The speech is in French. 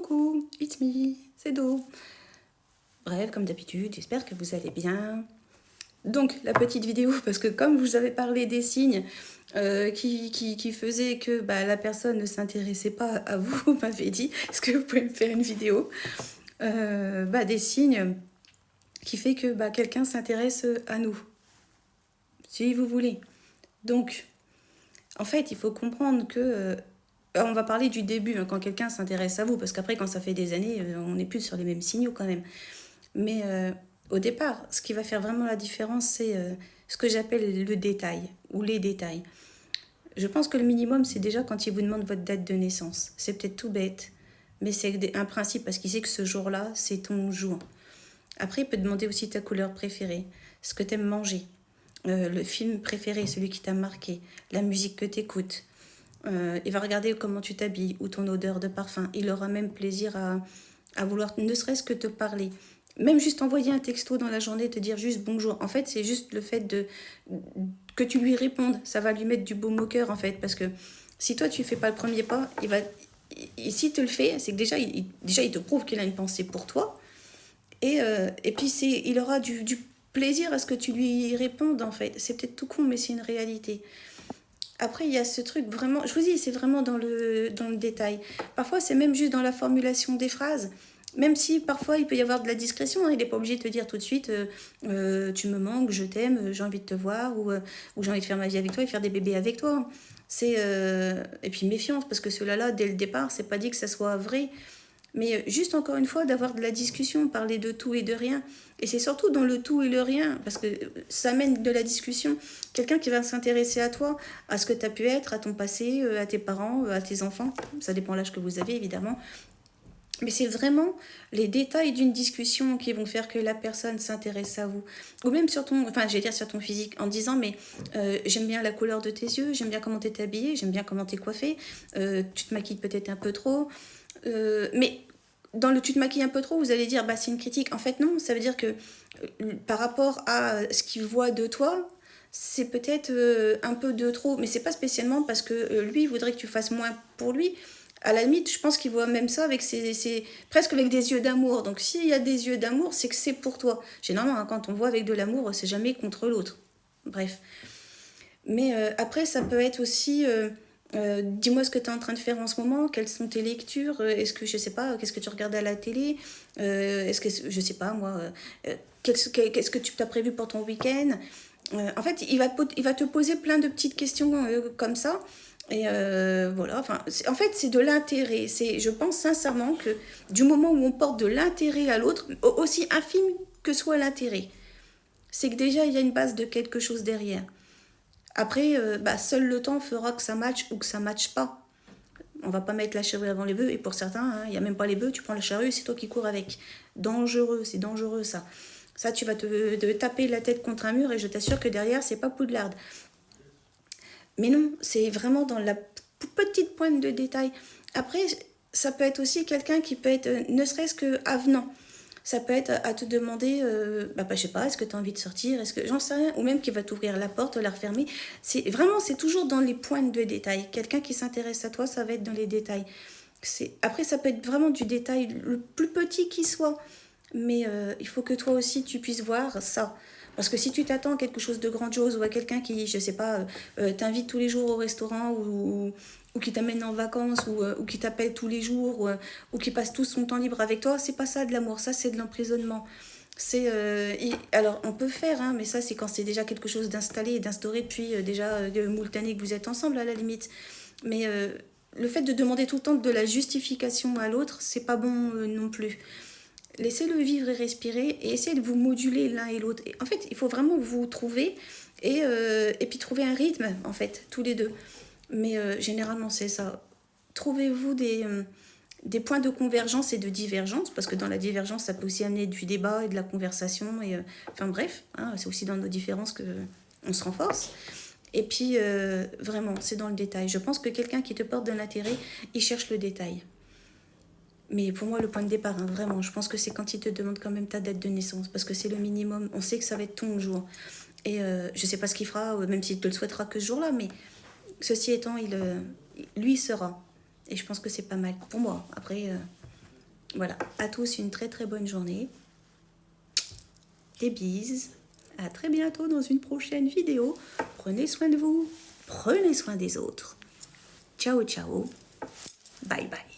Coucou, it's me, c'est Do. Bref, comme d'habitude, j'espère que vous allez bien. Donc, la petite vidéo, parce que comme vous avez parlé des signes qui faisaient que la personne ne s'intéressait pas à vous, vous m'avez dit, est-ce que vous pouvez me faire une vidéo des signes qui fait que quelqu'un s'intéresse à nous, si vous voulez. Donc, en fait, il faut comprendre que... on va parler du début, quand quelqu'un s'intéresse à vous, parce qu'après, quand ça fait des années, on n'est plus sur les mêmes signaux quand même. Mais au départ, ce qui va faire vraiment la différence, c'est ce que j'appelle le détail, ou les détails. Je pense que le minimum, c'est déjà quand il vous demande votre date de naissance. C'est peut-être tout bête, mais c'est un principe, parce qu'il sait que ce jour-là, c'est ton jour. Après, il peut demander aussi ta couleur préférée, ce que tu aimes manger, le film préféré, celui qui t'a marqué, la musique que tu écoutes. Il va regarder comment tu t'habilles ou ton odeur de parfum. Il aura même plaisir à vouloir ne serait-ce que te parler. Même juste envoyer un texto dans la journée, te dire juste bonjour. En fait, c'est juste le fait que tu lui répondes. Ça va lui mettre du baume au cœur, en fait. Parce que si toi, tu fais pas le premier pas, s'il te le fait, c'est que déjà, il te prouve qu'il a une pensée pour toi. Et puis, il aura du plaisir à ce que tu lui répondes, en fait. C'est peut-être tout con, mais c'est une réalité. Après, il y a ce truc vraiment, je vous dis, c'est vraiment dans le détail. Parfois, c'est même juste dans la formulation des phrases. Même si parfois il peut y avoir de la discrétion, il n'est pas obligé de te dire tout de suite tu me manques, je t'aime, j'ai envie de te voir, ou j'ai envie de faire ma vie avec toi et faire des bébés avec toi. Et puis méfiance, parce que cela-là, dès le départ, c'est pas dit que ça soit vrai. Mais juste encore une fois, d'avoir de la discussion, parler de tout et de rien. Et c'est surtout dans le tout et le rien, parce que ça mène de la discussion. Quelqu'un qui va s'intéresser à toi, à ce que tu as pu être, à ton passé, à tes parents, à tes enfants. Ça dépend de l'âge que vous avez, évidemment. Mais c'est vraiment les détails d'une discussion qui vont faire que la personne s'intéresse à vous. Ou même sur ton, sur ton physique, en disant, mais j'aime bien la couleur de tes yeux, j'aime bien comment t'es habillée, j'aime bien comment t'es coiffée, tu te maquilles peut-être un peu trop. Mais dans le tu te maquilles un peu trop, vous allez dire, c'est une critique. En fait, non, ça veut dire que par rapport à ce qu'il voit de toi, c'est peut-être un peu de trop, mais c'est pas spécialement parce que lui, il voudrait que tu fasses moins pour lui. À la limite, je pense qu'il voit même ça avec presque avec des yeux d'amour. Donc s'il y a des yeux d'amour, c'est que c'est pour toi. Généralement, quand on voit avec de l'amour, c'est jamais contre l'autre. Bref. Mais après, ça peut être aussi... dis-moi ce que tu es en train de faire en ce moment, quelles sont tes lectures, est-ce que, je sais pas, qu'est-ce que tu regardes à la télé, est-ce que, je sais pas moi, qu'est-ce que tu as prévu pour ton week-end. En fait, il va te poser plein de petites questions comme ça. Et voilà, en fait, c'est de l'intérêt. Je pense sincèrement que du moment où on porte de l'intérêt à l'autre, aussi infime que soit l'intérêt, c'est que déjà, il y a une base de quelque chose derrière. Après, seul le temps fera que ça matche ou que ça matche pas. On va pas mettre la charrue avant les bœufs, et pour certains, il n'y a même pas les bœufs, tu prends la charrue, c'est toi qui cours avec. Dangereux, c'est dangereux ça. Ça, tu vas te taper la tête contre un mur et je t'assure que derrière, c'est pas Poudlard. Mais non, c'est vraiment dans la petite pointe de détail. Après, ça peut être aussi quelqu'un qui peut être ne serait-ce que avenant. Ça peut être à te demander, je sais pas, est-ce que tu as envie de sortir, est-ce que j'en sais rien, ou même qui va t'ouvrir la porte, la refermer. C'est toujours dans les pointes de détail. Quelqu'un qui s'intéresse à toi, ça va être dans les détails. Après, ça peut être vraiment du détail le plus petit qui soit, mais il faut que toi aussi tu puisses voir ça. Parce que si tu t'attends à quelque chose de grandiose ou à quelqu'un qui, je sais pas, t'invite tous les jours au restaurant ou qui t'amène en vacances ou qui t'appelle tous les jours ou qui passe tout son temps libre avec toi, c'est pas ça de l'amour, ça c'est de l'emprisonnement. Alors on peut faire, mais ça c'est quand c'est déjà quelque chose d'installé et d'instauré depuis déjà moult années que vous êtes ensemble à la limite. Mais le fait de demander tout le temps de la justification à l'autre, c'est pas bon non plus. Laissez-le vivre et respirer et essayez de vous moduler l'un et l'autre. En fait, il faut vraiment vous trouver et puis trouver un rythme, en fait, tous les deux. Mais généralement, c'est ça. Trouvez-vous des points de convergence et de divergence, parce que dans la divergence, ça peut aussi amener du débat et de la conversation. Enfin bref, c'est aussi dans nos différences qu'on se renforce. Et puis, vraiment, c'est dans le détail. Je pense que quelqu'un qui te porte de l'intérêt, il cherche le détail. Mais pour moi, le point de départ, vraiment, je pense que c'est quand il te demande quand même ta date de naissance, parce que c'est le minimum. On sait que ça va être ton jour. Et je sais pas ce qu'il fera, même s'il te le souhaitera que ce jour-là, mais ceci étant, lui, il sera. Et je pense que c'est pas mal. Pour moi, après, Voilà, à tous une très très bonne journée. Des bises. À très bientôt dans une prochaine vidéo. Prenez soin de vous. Prenez soin des autres. Ciao, ciao. Bye bye.